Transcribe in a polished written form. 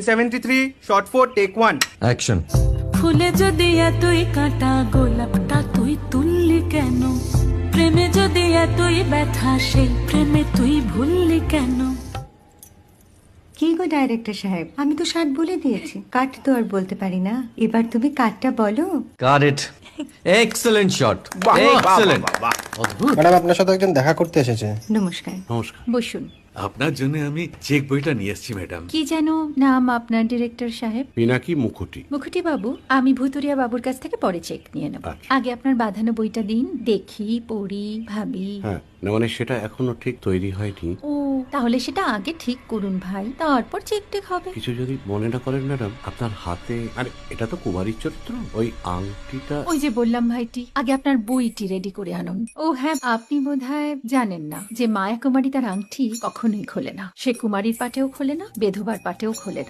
73 shot 4 take 1 action. ফুলে যদি এতই কাঁটা গোলাপটা তুই তুললি কেন? প্রেমে যদি এতই ব্যথা সেই প্রেমে তুই ভুললি কেন? কি গো ডাইরেক্টর সাহেব, আমি তো 60 বলে দিয়েছি, কাট তো আর বলতে পারি না, এবার তুমি কাটটা বলো। Got it. Excellent shot, excellent. Madam আপনার সাথে একজন দেখা করতে এসেছে। নমস্কার। নমস্কার। বসুন। আপনার জন্য আমি চেক বইটা নিয়ে এসেছি ম্যাডাম। কি যেন নাম আপনার ডিরেক্টর সাহেব? পিনাকি মুখোটি। মুখুটি বাবু, আমি ভুতুরিয়া বাবুর কাছ থেকে পরে চেক নিয়ে নেব। আচ্ছা। আগে আপনার বাঁধানো বইটা দিন, দেখি, পড়ি, ভাবি। হ্যাঁ, না মানে সেটা এখনো ঠিক তৈরি হয়নি। ও, তাহলে সেটা আগে ঠিক করুন ভাই, তারপর চেক টেক হবে। কিছু যদি মনে না করেন ম্যাডাম, আপনার হাতে, আরে এটা তো কুমারীর চরিত্র, ওই আংটিটা। ওই যে বললাম ভাইটি, আগে আপনার বইটি রেডি করে আনুন। ও হ্যাঁ, আপনি বোধহয় জানেন না যে মায়া কুমারী তার আংটি কখনোই খোলে না। সে কুমারীর পাটেও খোলে না, বেধবার পাটেও খোলে না।